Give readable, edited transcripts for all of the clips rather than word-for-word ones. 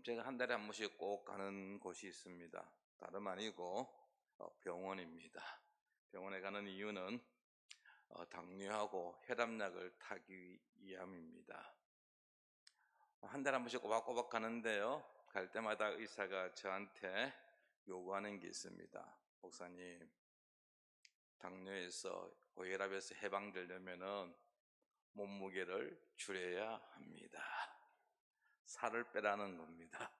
제가 한 달에 한 번씩 꼭 가는 곳이 있습니다. 다름 아니고 병원입니다. 병원에 가는 이유는 당뇨하고 혈압약을 타기 위함입니다. 한 달에 한 번씩 꼬박꼬박 가는데요. 갈 때마다 의사가 저한테 요구하는 게 있습니다. 목사님, 당뇨에서 고혈압에서 해방되려면은 몸무게를 줄여야 합니다. 살을 빼라는 겁니다.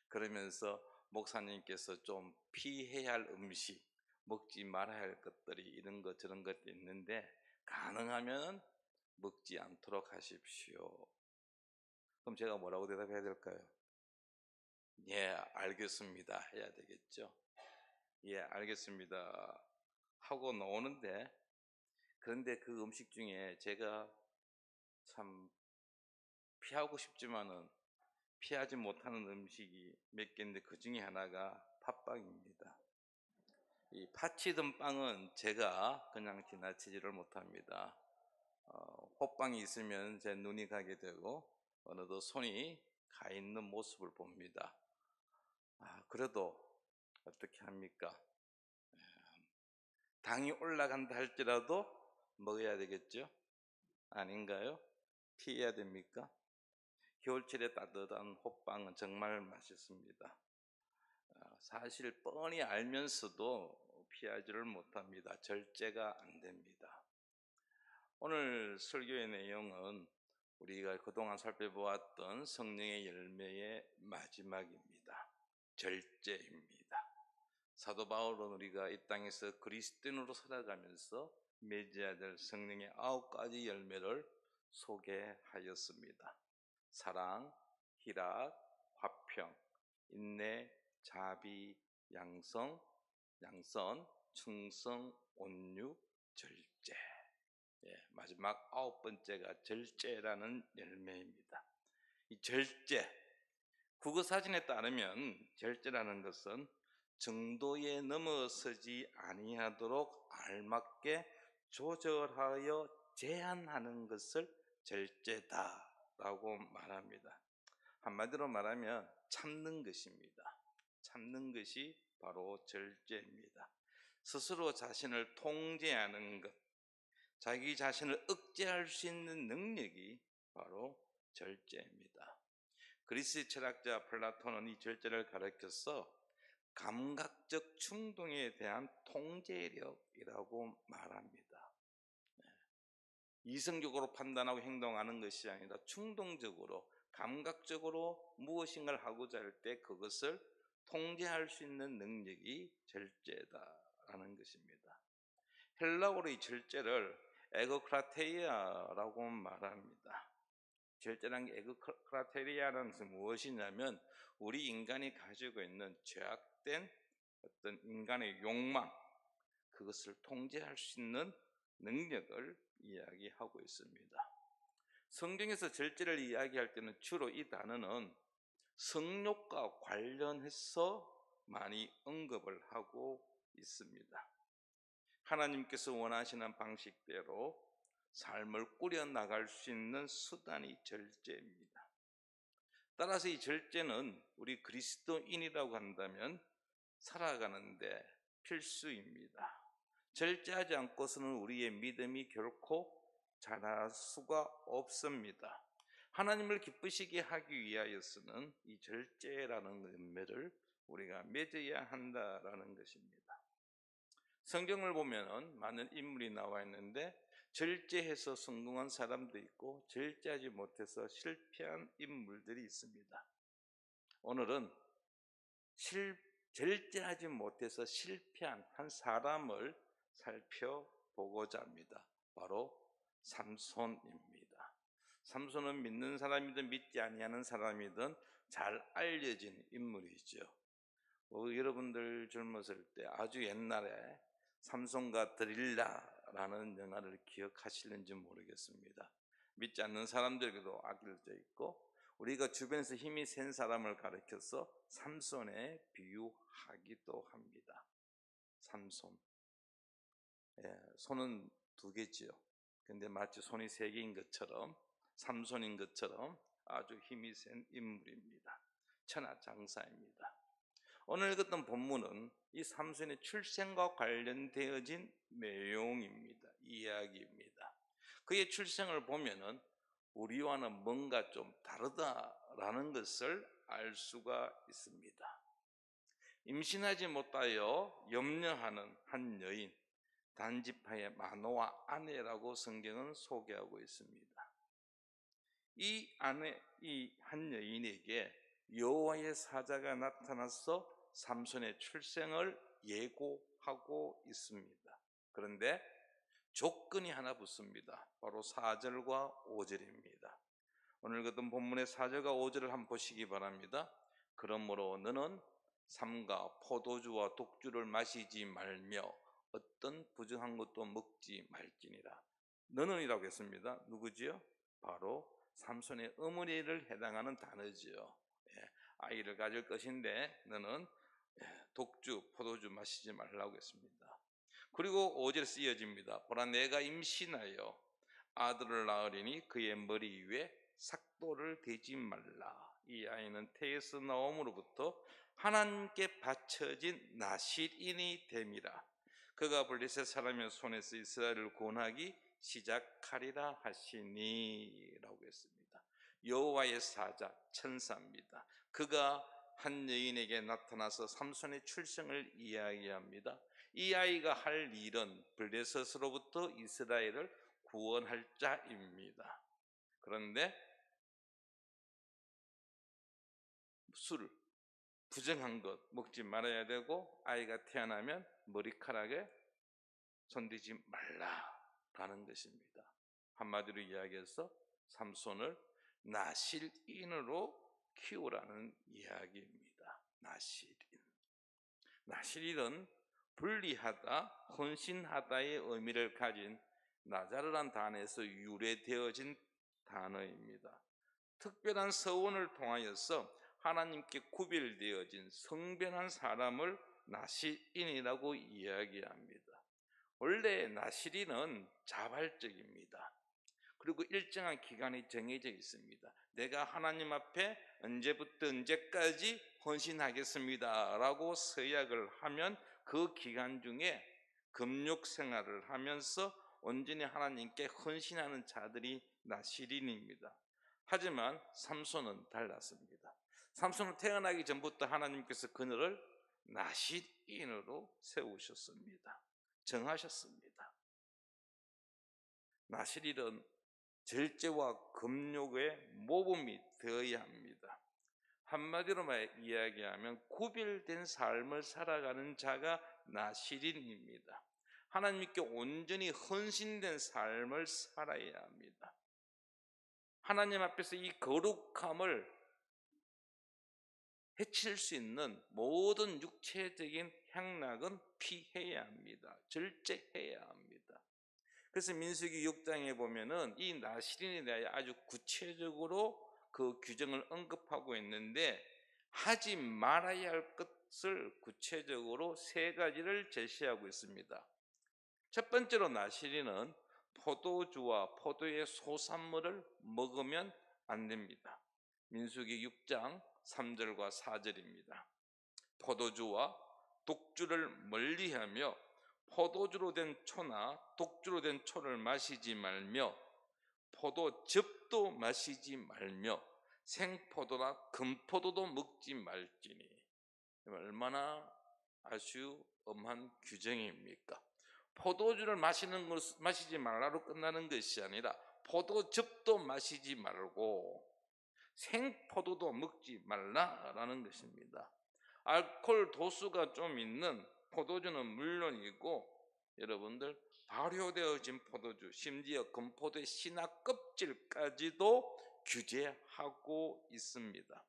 그러면서 목사님께서 좀 피해야 할 음식, 먹지 말아야 할 것들이 이런 것 저런 것도 있는데 가능하면 먹지 않도록 하십시오. 그럼 제가 뭐라고 대답해야 될까요? 예, 알겠습니다 해야 되겠죠. 예, 알겠습니다 하고 나오는데, 그런데 그 음식 중에 제가 참 피하고 싶지만은 피하지 못하는 음식이 몇 개인데 그 중에 하나가 팥빵입니다. 이 팥이 든 빵은 제가 그냥 지나치지를 못합니다. 호빵이 있으면 제 눈이 가게 되고 어느덧 손이 가 있는 모습을 봅니다. 그래도 어떻게 합니까? 당이 올라간다 할지라도 먹어야 되겠죠? 아닌가요? 피해야 됩니까? 겨울철에 따뜻한 호빵은 정말 맛있습니다. 사실 뻔히 알면서도 피하지를 못합니다. 절제가 안 됩니다. 오늘 설교의 내용은 우리가 그동안 살펴보았던 성령의 열매의 마지막입니다. 절제입니다. 사도 바울은 우리가 이 땅에서 그리스도인으로 살아가면서 맺어야 될 성령의 9가지 열매를 소개하였습니다. 사랑, 희락, 화평, 인내, 자비, 양선, 충성, 온유, 절제. 마지막 9번째가 절제라는 열매입니다. 이 절제, 국어사전에 따르면 절제라는 것은 정도에 넘어서지 아니하도록 알맞게 조절하여 제한하는 것을 절제다라고 말합니다. 한마디로 말하면 참는 것입니다. 참는 것이 바로 절제입니다. 스스로 자신을 통제하는 것, 자기 자신을 억제할 수 있는 능력이 바로 절제입니다. 그리스 철학자 플라톤은 이 절제를 가르쳐서 감각적 충동에 대한 통제력이라고 말합니다. 이성적으로 판단하고 행동하는 것이 아니라 충동적으로 감각적으로 무엇인가를 하고자 할 때 그것을 통제할 수 있는 능력이 절제다라는 것입니다. 헬라어로 이 절제를 에고크라테이아라고 말합니다. 절제라는 게 에고크라테이아라는 것은 무엇이냐면 우리 인간이 가지고 있는 죄악된 어떤 인간의 욕망, 그것을 통제할 수 있는 능력을 이야기하고 있습니다. 성경에서 절제를 이야기할 때는 주로 이 단어는 성욕과 관련해서 많이 언급을 하고 있습니다. 하나님께서 원하시는 방식대로 삶을 꾸려나갈 수 있는 수단이 절제입니다. 따라서 이 절제는 우리 그리스도인이라고 한다면 살아가는데 필수입니다. 절제하지 않고서는 우리의 믿음이 결코 자랄 수가 없습니다. 하나님을 기쁘시게 하기 위하여서는 이 절제라는 열매를 우리가 맺어야 한다라는 것입니다. 성경을 보면은 많은 인물이 나와 있는데 절제해서 성공한 사람도 있고 절제하지 못해서 실패한 인물들이 있습니다. 오늘은 절제하지 못해서 실패한 한 사람을 살펴보고자 합니다. 바로 삼손입니다. 삼손은 믿는 사람이든 믿지 아니하는 사람이든 잘 알려진 인물이죠. 여러분들 젊었을 때 아주 옛날에 삼손과 드릴라라는 영화를 기억하실는지 모르겠습니다. 믿지 않는 사람들에게도 알려져 있고 우리가 주변에서 힘이 센 사람을 가르쳐서 삼손에 비유하기도 합니다. 삼손, 손은 2개지요. 근데 마치 손이 3개인 것처럼 삼손인 것처럼 아주 힘이 센 인물입니다. 천하장사입니다. 오늘 읽었던 본문은 이 삼손의 출생과 관련되어진 내용입니다. 이야기입니다. 그의 출생을 보면은 우리와는 뭔가 좀 다르다라는 것을 알 수가 있습니다. 임신하지 못하여 염려하는 한 여인, 단지파의 마노아 아내라고 성경은 소개하고 있습니다. 이 아내, 이 한 여인에게 여호와의 사자가 나타나서 삼손의 출생을 예고하고 있습니다. 그런데 조건이 하나 붙습니다. 바로 4절과 5절입니다. 오늘 읽었던 본문의 4절과 5절을 한번 보시기 바랍니다. 그러므로 너는 삼가 포도주와 독주를 마시지 말며 어떤 부정한 것도 먹지 말지니라. 너는이라고 했습니다. 누구지요? 바로 삼손의 어머니를 해당하는 단어지요. 아이를 가질 것인데 너는 독주, 포도주 마시지 말라고 했습니다. 그리고 5절에 이어집니다. 보라 내가 임신하여 아들을 낳으리니 그의 머리 위에 삭도를 대지 말라. 이 아이는 태에서 나옴으로부터 하나님께 바쳐진 나실인이 됨이라. 그가 블레셋 사람의 손에서 이스라엘을 구원하기 시작하리라 하시니 라고 했습니다. 여호와의 사자, 천사입니다. 그가 한 여인에게 나타나서 삼손의 출생을 이야기합니다. 이 아이가 할 일은 블레셋으로부터 이스라엘을 구원할 자입니다. 그런데 술, 부정한 것 먹지 말아야 되고, 아이가 태어나면 머리카락에 손대지 말라라는 것입니다. 한마디로 이야기해서 삼손을 나실인으로 키우라는 이야기입니다. 나실인은 분리하다, 헌신하다의 의미를 가진 나자르란 단어에서 유래되어진 단어입니다. 특별한 서원을 통하여서 하나님께 구별되어진 성별한 사람을 나실인이라고 이야기합니다. 원래 나실인은 자발적입니다. 그리고 일정한 기간이 정해져 있습니다. 내가 하나님 앞에 언제부터 언제까지 헌신하겠습니다 라고 서약을 하면 그 기간 중에 금욕 생활을 하면서 온전히 하나님께 헌신하는 자들이 나실인입니다. 하지만 삼손은 달랐습니다. 삼손은 태어나기 전부터 하나님께서 그녀를 나실인으로 세우셨습니다. 정하셨습니다. 나실인은 절제와 금욕의 모범이 되어야 합니다. 한마디로 이야기하면 구별된 삶을 살아가는 자가 나실인입니다. 하나님께 온전히 헌신된 삶을 살아야 합니다. 하나님 앞에서 이 거룩함을 해칠 수 있는 모든 육체적인 향락은 피해야 합니다. 절제해야 합니다. 그래서 민수기 6장에 보면은 이 나실인에 대해 아주 구체적으로 그 규정을 언급하고 있는데, 하지 말아야 할 것을 구체적으로 3가지를 제시하고 있습니다. 첫 번째로 나실인은 포도주와 포도의 소산물을 먹으면 안 됩니다. 민수기 6장 3절과 4절입니다. 포도주와 독주를 멀리하며 포도주로 된 초나 독주로 된 초를 마시지 말며 포도즙도 마시지 말며 생포도나 금포도도 먹지 말지니. 얼마나 아주 엄한 규정입니까? 포도주를 마시지 말라로 끝나는 것이 아니라 포도즙도 마시지 말고 생포도도 먹지 말라라는 것입니다. 알코올 도수가 좀 있는 포도주는 물론이고, 여러분들 발효되어진 포도주, 심지어 금포도의 신화 껍질까지도 규제하고 있습니다.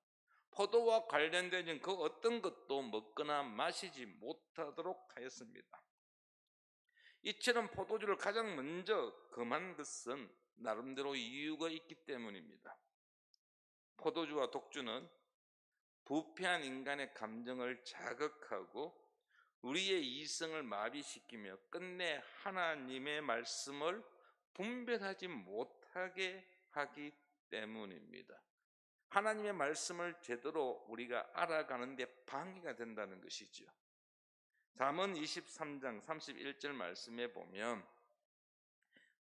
포도와 관련된 그 어떤 것도 먹거나 마시지 못하도록 하였습니다. 이처럼 포도주를 가장 먼저 금한 것은 나름대로 이유가 있기 때문입니다. 포도주와 독주는 부패한 인간의 감정을 자극하고 우리의 이성을 마비시키며 끝내 하나님의 말씀을 분별하지 못하게 하기 때문입니다. 하나님의 말씀을 제대로 우리가 알아가는 데 방해가 된다는 것이죠. 잠언 23장 31절 말씀에 보면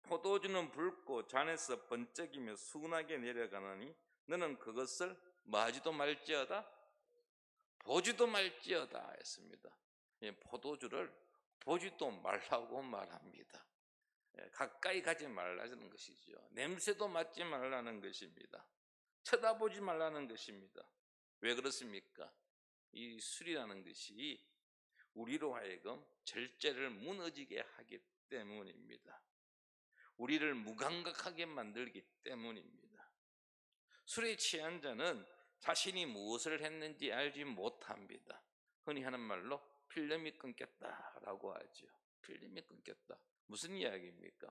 포도주는 붉고 잔에서 번쩍이며 순하게 내려가느니 너는 그것을 마지도 말지어다 보지도 말지어다 했습니다. 포도주를 보지도 말라고 말합니다. 가까이 가지 말라는 것이죠. 냄새도 맡지 말라는 것입니다. 쳐다보지 말라는 것입니다. 왜 그렇습니까? 이 술이라는 것이 우리로 하여금 절제를 무너지게 하기 때문입니다. 우리를 무감각하게 만들기 때문입니다. 술에 취한 자는 자신이 무엇을 했는지 알지 못합니다. 흔히 하는 말로 필름이 끊겼다라고 하죠. 필름이 끊겼다. 무슨 이야기입니까?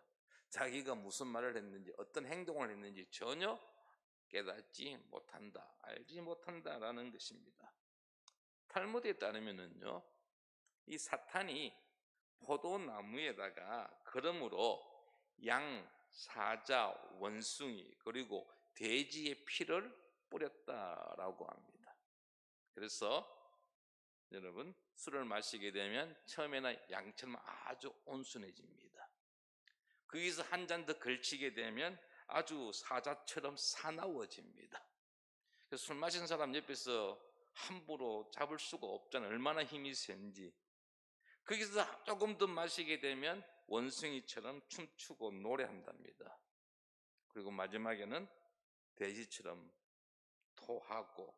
자기가 무슨 말을 했는지 어떤 행동을 했는지 전혀 깨닫지 못한다, 알지 못한다라는 것입니다. 탈무드에 따르면은요, 이 사탄이 포도나무에다가 그러므로 양, 사자, 원숭이 그리고 돼지의 피를 뿌렸다라고 합니다. 그래서 여러분 술을 마시게 되면 처음에는 양처럼 아주 온순해집니다. 거기서 한 잔 더 걸치게 되면 아주 사자처럼 사나워집니다. 그래서 술 마신 사람 옆에서 함부로 잡을 수가 없잖아요. 얼마나 힘이 센지. 거기서 조금 더 마시게 되면 원숭이처럼 춤추고 노래한답니다. 그리고 마지막에는 돼지처럼 토하고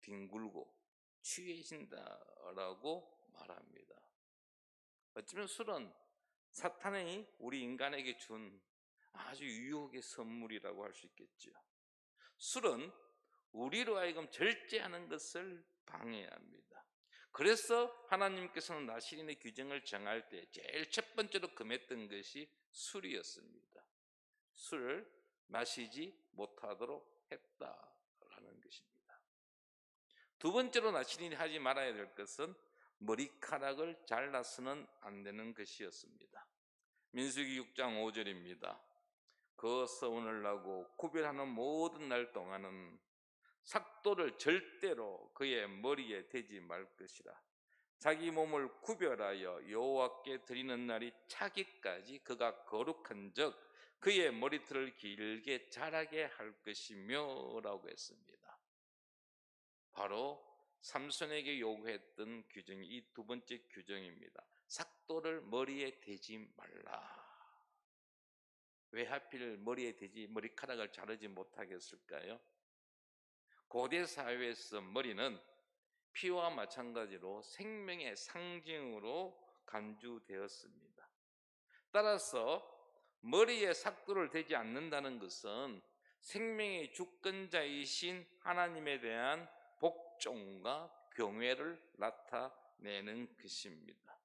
뒹굴고 취해진다라고 말합니다. 어쩌면 술은 사탄이 우리 인간에게 준 아주 유혹의 선물이라고 할 수 있겠죠. 술은 우리로 하여금 절제하는 것을 방해합니다. 그래서 하나님께서는 나시린의 규정을 정할 때 제일 첫 번째로 금했던 것이 술이었습니다. 술을 마시지 못하도록 했다라는 것입니다. 두 번째로 나시린이 하지 말아야 될 것은 머리카락을 잘라서는 안 되는 것이었습니다. 민수기 6장 5절입니다. 그 서운을 나고 구별하는 모든 날 동안은 삭도를 절대로 그의 머리에 대지 말 것이라. 자기 몸을 구별하여 여호와께 드리는 날이 차기까지 그가 거룩한 적 그의 머리털을 길게 자라게 할 것이며 라고 했습니다. 바로 삼손에게 요구했던 규정이 이 두 번째 규정입니다. 삭도를 머리에 대지 말라. 왜 하필 머리에 대지 머리카락을 자르지 못하겠을까요? 고대 사회에서 머리는 피와 마찬가지로 생명의 상징으로 간주되었습니다. 따라서 머리에 삭도를 대지 않는다는 것은 생명의 주권자이신 하나님에 대한 복종과 경외를 나타내는 것입니다.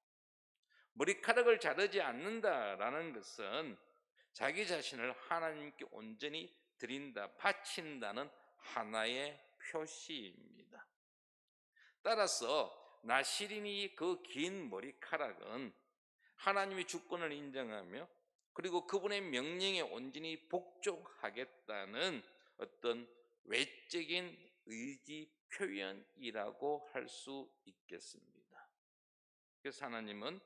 머리카락을 자르지 않는다라는 것은 자기 자신을 하나님께 온전히 드린다, 바친다는 하나의 표시입니다. 따라서 나시린이 그 긴 머리카락은 하나님의 주권을 인정하며 그리고 그분의 명령에 온전히 복종하겠다는 어떤 외적인 의지 표현이라고 할 수 있겠습니다. 그래서 하나님은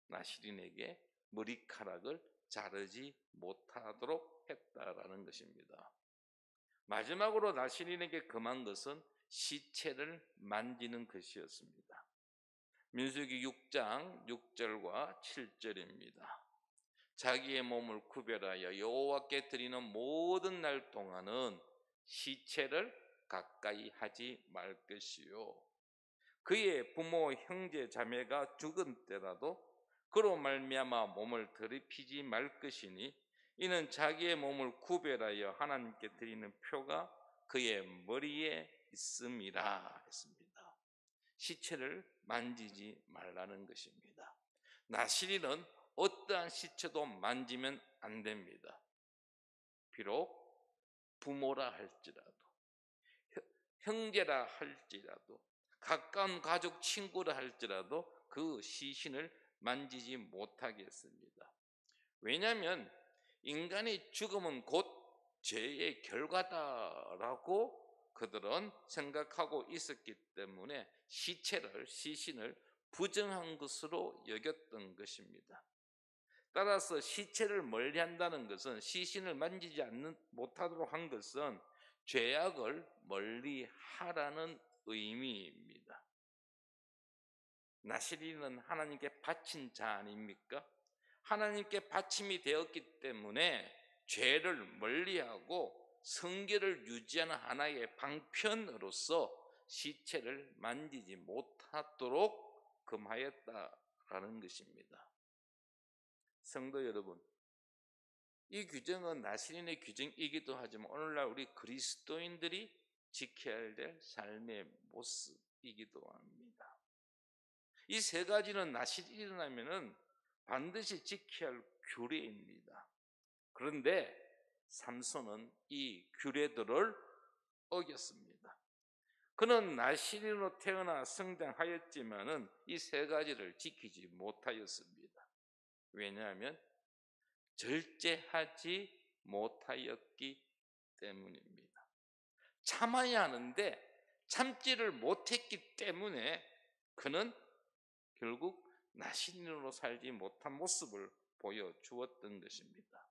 나시린에게 머리카락을 자르지 못하도록 했다라는 것입니다. 마지막으로 나시린에게 금한 것은 시체를 만지는 것이었습니다. 민수기 6장 6절과 7절입니다. 자기의 몸을 구별하여 여호와께 드리는 모든 날 동안은 시체를 가까이 하지 말 것이요 그의 부모 형제 자매가 죽은 때라도 그로 말미암아 몸을 더럽히지 말 것이니 이는 자기의 몸을 구별하여 하나님께 드리는 표가 그의 머리에 있음이라 했습니다. 시체를 만지지 말라는 것입니다. 나시린은 어떠한 시체도 만지면 안 됩니다. 비록 부모라 할지라도 형제라 할지라도 가까운 가족 친구라 할지라도 그 시신을 만지지 못하게 했습니다. 왜냐하면 인간의 죽음은 곧 죄의 결과다라고 그들은 생각하고 있었기 때문에 시신을 부정한 것으로 여겼던 것입니다. 따라서 시체를 멀리한다는 것은, 시신을 만지지 못하도록 한 것은 죄악을 멀리하라는 의미입니다. 나시린은 하나님께 바친 자 아닙니까? 하나님께 바침이 되었기 때문에 죄를 멀리하고 성결을 유지하는 하나의 방편으로서 시체를 만지지 못하도록 금하였다라는 것입니다. 성도 여러분, 이 규정은 나시린의 규정이기도 하지만 오늘날 우리 그리스도인들이 지켜야 될 삶의 모습이기도 합니다. 이 세 가지는 나실이 일어나면은 반드시 지켜야 할 규례입니다. 그런데 삼손은 이 규례들을 어겼습니다. 그는 나실인으로 태어나 성장하였지만은 이 세 가지를 지키지 못하였습니다. 왜냐하면 절제하지 못하였기 때문입니다. 참아야 하는데 참지를 못했기 때문에 그는 결국 나신인으로 살지 못한 모습을 보여주었던 것입니다.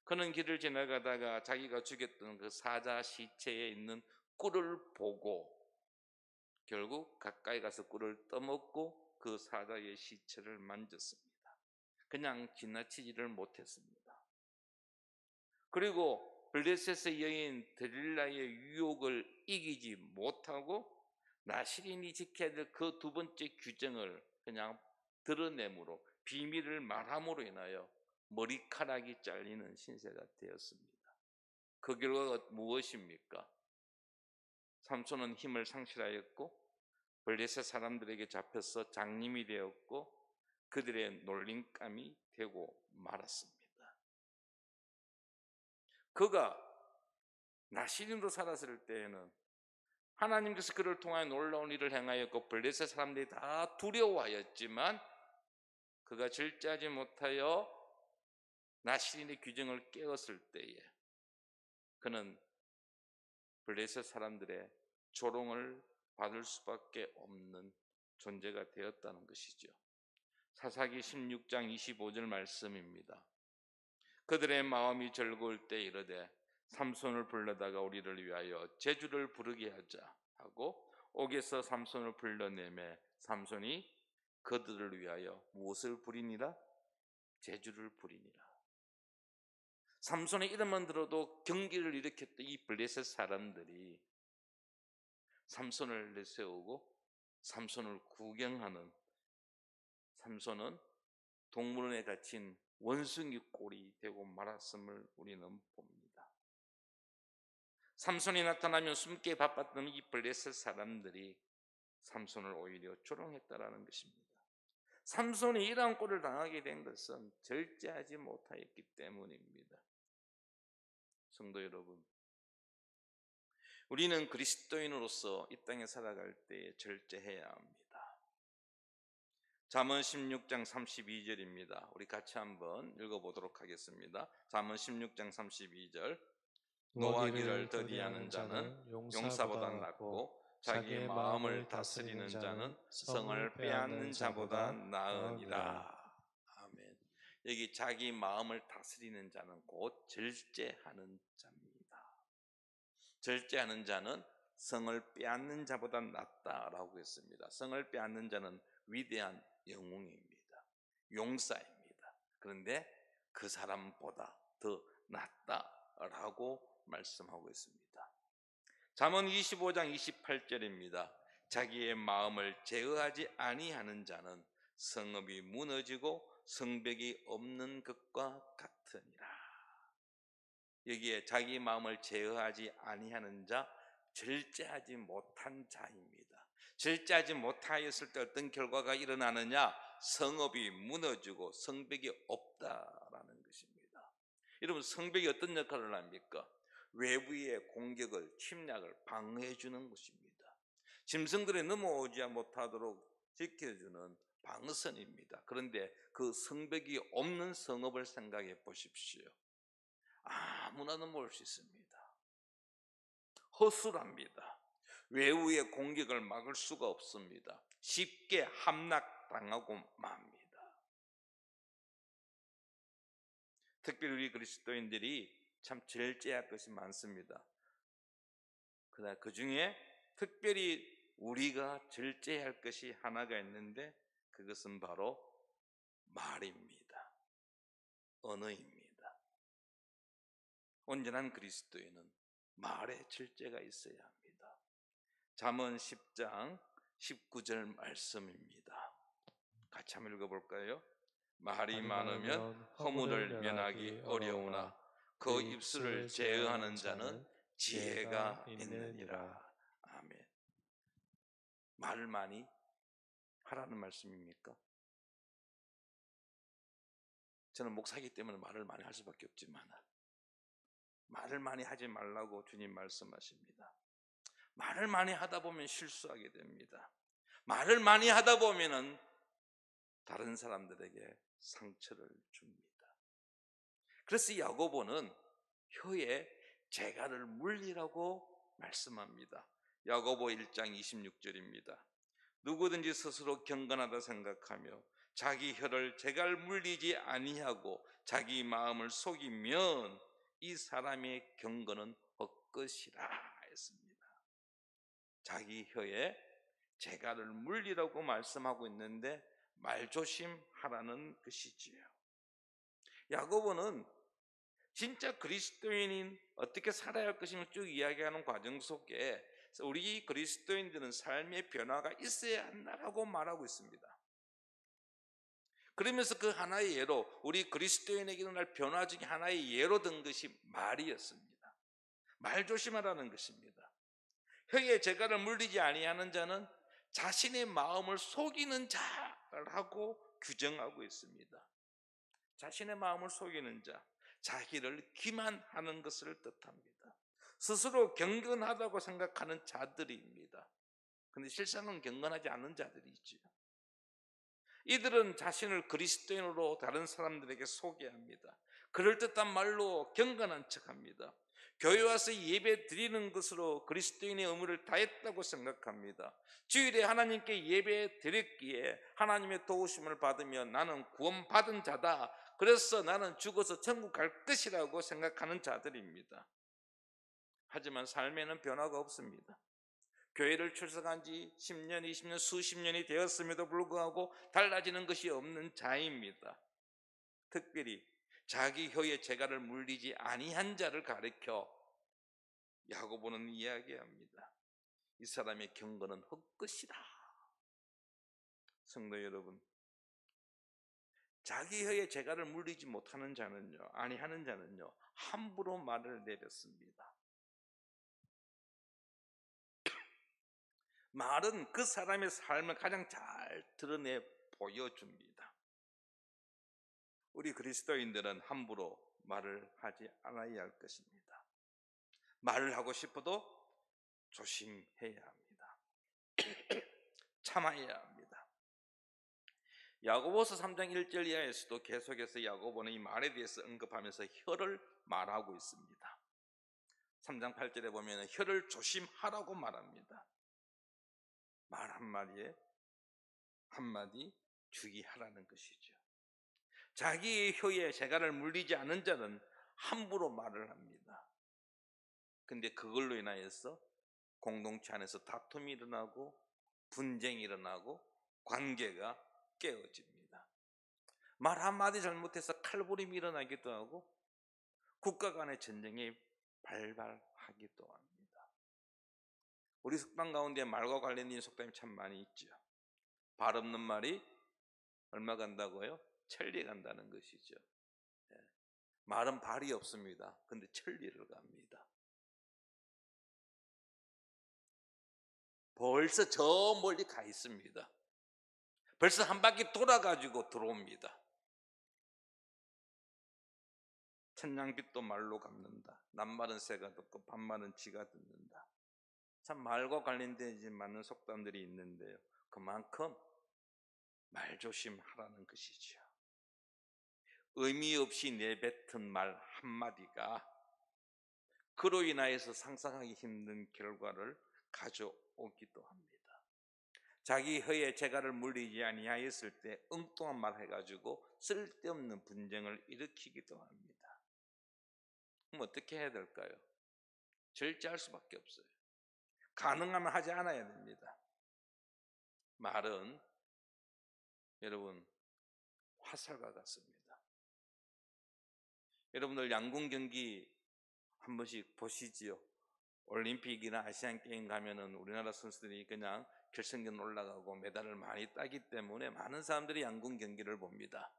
그는 길을 지나가다가 자기가 죽였던 그 사자 시체에 있는 꿀을 보고 결국 가까이 가서 꿀을 떠먹고 그 사자의 시체를 만졌습니다. 그냥 지나치지를 못했습니다. 그리고 블레셋의 여인 데릴라의 유혹을 이기지 못하고 나시린이 지켜야 될 그 두 번째 규정을 그냥 드러내므로, 비밀을 말함으로 인하여 머리카락이 잘리는 신세가 되었습니다. 그 결과가 무엇입니까? 삼손은 힘을 상실하였고 블레셋 사람들에게 잡혀서 장님이 되었고 그들의 놀림감이 되고 말았습니다. 그가 나시린으로 살았을 때에는 하나님께서 그를 통하여 놀라운 일을 행하였고 블레셋 사람들이 다 두려워하였지만 그가 절제하지 못하여 나시린의 규정을 깨었을 때에 그는 블레셋 사람들의 조롱을 받을 수밖에 없는 존재가 되었다는 것이죠. 사사기 16장 25절 말씀입니다. 그들의 마음이 즐거울 때 이르되 삼손을 불러다가 우리를 위하여 제주를 부르게 하자 하고 옥에서 삼손을 불러내매 삼손이 그들을 위하여 무엇을 부리니라? 제주를 부리니라. 삼손의 이름만 들어도 경기를 일으켰던 이 블레셋 사람들이 삼손을 내세우고 삼손을 구경하는, 삼손은 동물원에 갇힌 원숭이 꼴이 되고 말았음을 우리는 봅니다. 삼손이 나타나면 숨기 바빴던 이 블레셋 사람들이 삼손을 오히려 조롱했다라는 것입니다. 삼손이 이러한 꼴을 당하게 된 것은 절제하지 못하였기 때문입니다. 성도 여러분, 우리는 그리스도인으로서 이 땅에 살아갈 때 절제해야 합니다. 잠언 16장 32절입니다. 우리 같이 한번 읽어보도록 하겠습니다. 잠언 16장 32절. 노하기를 더디하는 자는 용사보다 낫고 자기의 마음을 다스리는 자는 성을 빼앗는 자보다 나으니라. 아멘. 여기 자기 마음을 다스리는 자는 곧 절제하는 자입니다. 절제하는 자는 성을 빼앗는 자보다 낫다라고 했습니다. 성을 빼앗는 자는 위대한 영웅입니다. 용사입니다. 그런데 그 사람보다 더 낫다라고 말씀하고 있습니다. 잠언 25장 28절입니다. 자기의 마음을 제어하지 아니하는 자는 성읍이 무너지고 성벽이 없는 것과 같으니라. 여기에 자기 마음을 제어하지 아니하는 자, 절제하지 못한 자입니다. 절제하지 못하였을 때 어떤 결과가 일어나느냐? 성읍이 무너지고 성벽이 없다라는 것입니다. 여러분, 성벽이 어떤 역할을 합니까? 외부의 공격을, 침략을 방어해 주는 것입니다. 짐승들이 넘어오지 못하도록 지켜주는 방어선입니다. 그런데 그 성벽이 없는 성읍을 생각해 보십시오. 아무나 넘어올 수 있습니다. 허술합니다. 외우의 공격을 막을 수가 없습니다. 쉽게 함락당하고 맙니다. 특별히 우리 그리스도인들이 참 절제할 것이 많습니다. 그러나 그 중에 특별히 우리가 절제해야 할 것이 하나가 있는데 그것은 바로 말입니다. 언어입니다. 온전한 그리스도인은 말에 절제가 있어야 합니다. 잠언 10장 19절 말씀입니다. 같이 한번 읽어볼까요? 말이 많으면 허물을 면하기 어려우나 그 입술을 제어하는 자는 지혜가 있느니라. 아멘. 말을 많이 하라는 말씀입니까? 저는 목사이기 때문에 말을 많이 할 수밖에 없지만 말을 많이 하지 말라고 주님 말씀하십니다. 말을 많이 하다 보면 실수하게 됩니다. 말을 많이 하다 보면은 다른 사람들에게 상처를 줍니다. 그래서 야고보는 혀에 재갈을 물리라고 말씀합니다. 야고보 1장 26절입니다. 누구든지 스스로 경건하다 생각하며 자기 혀를 재갈 물리지 아니하고 자기 마음을 속이면 이 사람의 경건은 헛것이라 했습니다. 자기 혀에 재갈을 물리라고 말씀하고 있는데 말조심하라는 것이지요. 야고보는 진짜 그리스도인인 어떻게 살아야 할 것임을 쭉 이야기하는 과정 속에 우리 그리스도인들은 삶의 변화가 있어야 한다라고 말하고 있습니다. 그러면서 그 하나의 예로 우리 그리스도인에게 일어날 변화 중에 하나의 예로 든 것이 말이었습니다. 말 조심하라는 것입니다. 혀에 재갈을 물리지 아니하는 자는 자신의 마음을 속이는 자라고 규정하고 있습니다. 자신의 마음을 속이는 자, 자기를 기만하는 것을 뜻합니다. 스스로 경건하다고 생각하는 자들입니다. 그런데 실상은 경건하지 않은 자들이지요. 이들은 자신을 그리스도인으로 다른 사람들에게 소개합니다. 그럴듯한 말로 경건한 척합니다. 교회 와서 예배 드리는 것으로 그리스도인의 의무를 다했다고 생각합니다. 주일에 하나님께 예배 드렸기에 하나님의 도우심을 받으면 나는 구원받은 자다. 그래서 나는 죽어서 천국 갈 것이라고 생각하는 자들입니다. 하지만 삶에는 변화가 없습니다. 교회를 출석한 지 10년, 20년, 수십 년이 되었음에도 불구하고 달라지는 것이 없는 자입니다. 특별히 자기 혀에 재갈을 물리지 아니한 자를 가리켜 야고보는 이야기합니다. 이 사람의 경건은 헛것이다. 성도 여러분, 자기 혀에 재갈을 물리지 못하는 자는요, 아니하는 자는요, 함부로 말을 내뱉습니다. 말은 그 사람의 삶을 가장 잘 드러내 보여줍니다. 우리 그리스도인들은 함부로 말을 하지 않아야 할 것입니다. 말을 하고 싶어도 조심해야 합니다. 참아야 합니다. 야고보서 3장 1절 이하에서도 계속해서 야고보는 이 말에 대해서 언급하면서 혀를 말하고 있습니다. 3장 8절에 보면 혀를 조심하라고 말합니다. 말 한마디에 한마디 주의하라는 것이죠. 자기의 혀에 재갈을 물리지 않은 자는 함부로 말을 합니다. 근데 그걸로 인하여서 공동체 안에서 다툼이 일어나고 분쟁이 일어나고 관계가 깨어집니다. 말 한마디 잘못해서 칼부림이 일어나기도 하고 국가 간의 전쟁이 발발하기도 합니다. 우리 속담 가운데 말과 관련된 속담이 참 많이 있죠. 발 없는 말이 얼마 간다고요? 천리 간다는 것이죠. 말은 발이 없습니다. 근데 천리를 갑니다. 벌써 저 멀리 가 있습니다. 벌써 한 바퀴 돌아가지고 들어옵니다. 천냥빚도 말로 갚는다. 낱말은 새가 듣고 반말은 쥐가 듣는다. 참 말과 관련되지 않는 속담들이 있는데요. 그만큼 말 조심하라는 것이죠. 의미 없이 내뱉은 말 한마디가 그로 인하여서 상상하기 힘든 결과를 가져오기도 합니다. 자기 혀에 재갈을 물리지 아니하였을 때 엉뚱한 말 해가지고 쓸데없는 분쟁을 일으키기도 합니다. 그럼 어떻게 해야 될까요? 절제할 수밖에 없어요. 가능하면 하지 않아야 됩니다. 말은 여러분 화살과 같습니다. 여러분들 양궁 경기 한 번씩 보시지요. 올림픽이나 아시안 게임 가면은 우리나라 선수들이 그냥 결승전 올라가고 메달을 많이 따기 때문에 많은 사람들이 양궁 경기를 봅니다.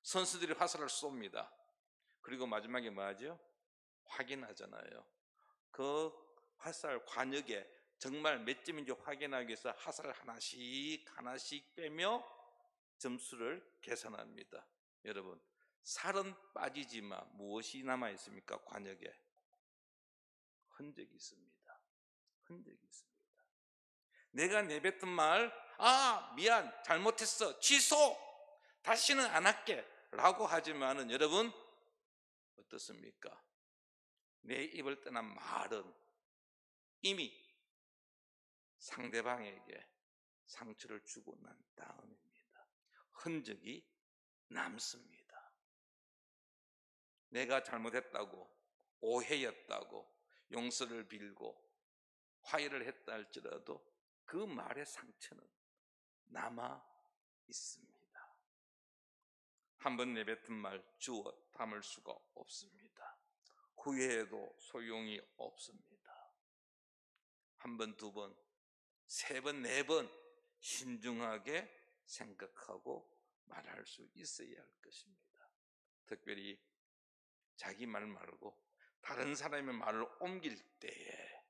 선수들이 화살을 쏩니다. 그리고 마지막에 뭐 하죠? 확인하잖아요. 그 화살 관역에 정말 몇 점인지 확인하기 위해서 화살을 하나씩 빼며 점수를 계산합니다. 여러분, 살은 빠지지만 무엇이 남아 있습니까? 관역에 흔적이 있습니다. 흔적이 있습니다. 내가 내뱉은 말, 미안, 잘못했어, 취소, 다시는 안 할게 라고 하지만은 여러분 어떻습니까? 내 입을 떠난 말은 이미 상대방에게 상처를 주고 난 다음입니다. 흔적이 남습니다. 내가 잘못했다고, 오해였다고 용서를 빌고 화해를 했다 할지라도 그 말의 상처는 남아 있습니다. 한번 내뱉은 말 주워 담을 수가 없습니다. 후회해도 소용이 없습니다. 한 번, 두 번, 세 번, 네 번 신중하게 생각하고 말할 수 있어야 할 것입니다. 특별히 자기 말 말고 다른 사람의 말을 옮길 때에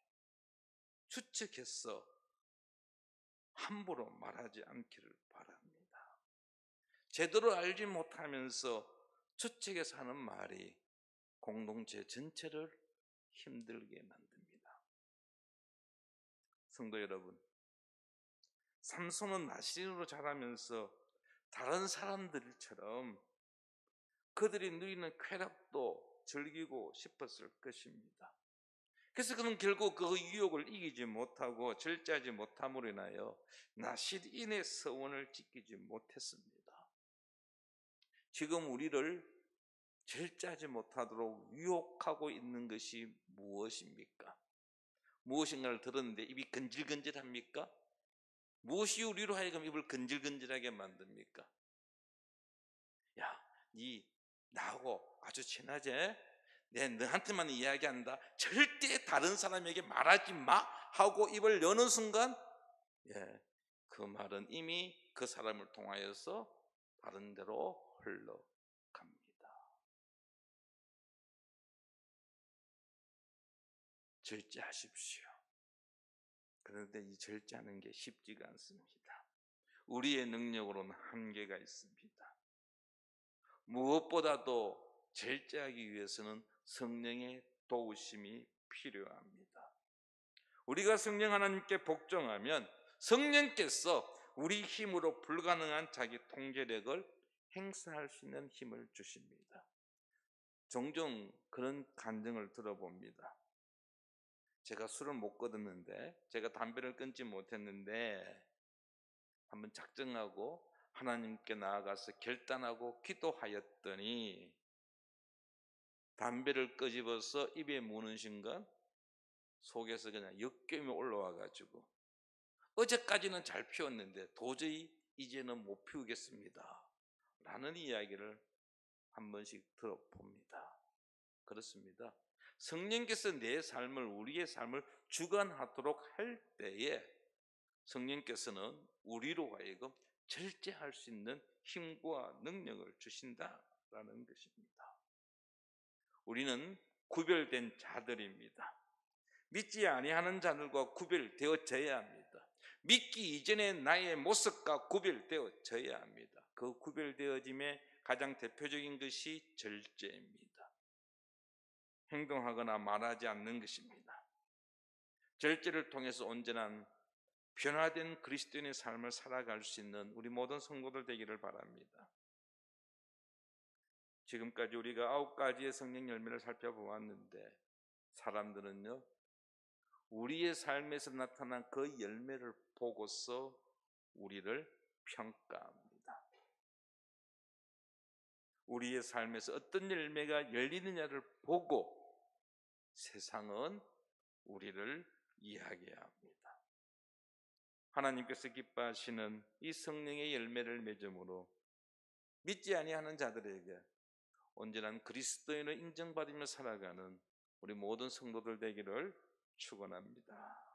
추측해서 함부로 말하지 않기를 바랍니다. 제대로 알지 못하면서 추측해서 하는 말이 공동체 전체를 힘들게 만듭니다. 성도 여러분, 삼손은 나시린으로 자라면서 다른 사람들처럼 그들이 누리는 쾌락도 즐기고 싶었을 것입니다. 그래서 그는 결국 그 유혹을 이기지 못하고 절제하지 못함으로 인하여 나시린의 서원을 지키지 못했습니다. 지금 우리를 절제하지 못하도록 유혹하고 있는 것이 무엇입니까? 무엇인가를 들었는데 입이 근질근질합니까? 무엇이 우리로 하여금 입을 근질근질하게 만듭니까? 야, 니 나하고 아주 친하지? 내 너한테만 이야기한다. 절대 다른 사람에게 말하지 마 하고 입을 여는 순간 그 말은 이미 그 사람을 통하여서 다른 데로 흘러갑니다. 절제하십시오. 그런데 이 절제하는 게 쉽지가 않습니다. 우리의 능력으로는 한계가 있습니다. 무엇보다도 절제하기 위해서는 성령의 도우심이 필요합니다. 우리가 성령 하나님께 복종하면 성령께서 우리 힘으로 불가능한 자기 통제력을 행사할 수 있는 힘을 주십니다. 종종 그런 간증을 들어봅니다. 제가 술을 못 끊었는데, 제가 담배를 끊지 못했는데 한번 작정하고 하나님께 나아가서 결단하고 기도하였더니 담배를 끄집어서 입에 무는 순간 속에서 그냥 역겨움이 올라와 가지고 어제까지는 잘 피웠는데 도저히 이제는 못 피우겠습니다 라는 이야기를 한 번씩 들어봅니다. 그렇습니다. 성령께서 내 삶을, 우리의 삶을 주관하도록 할 때에 성령께서는 우리로 하여금 절제할 수 있는 힘과 능력을 주신다라는 것입니다. 우리는 구별된 자들입니다. 믿지 아니하는 자들과 구별되어져야 합니다. 믿기 이전의 나의 모습과 구별되어져야 합니다. 그 구별되어짐의 가장 대표적인 것이 절제입니다. 행동하거나 말하지 않는 것입니다. 절제를 통해서 온전한 변화된 그리스도인의 삶을 살아갈 수 있는 우리 모든 성도들 되기를 바랍니다. 지금까지 우리가 9가지의 성령 열매를 살펴보았는데 사람들은요, 우리의 삶에서 나타난 그 열매를 보고서 우리를 평가합니다. 우리의 삶에서 어떤 열매가 열리느냐를 보고 세상은 우리를 이야기합니다. 하나님께서 기뻐하시는 이 성령의 열매를 맺음으로 믿지 아니하는 자들에게 온전한 그리스도인을 인정받으며 살아가는 우리 모든 성도들 되기를 축원합니다.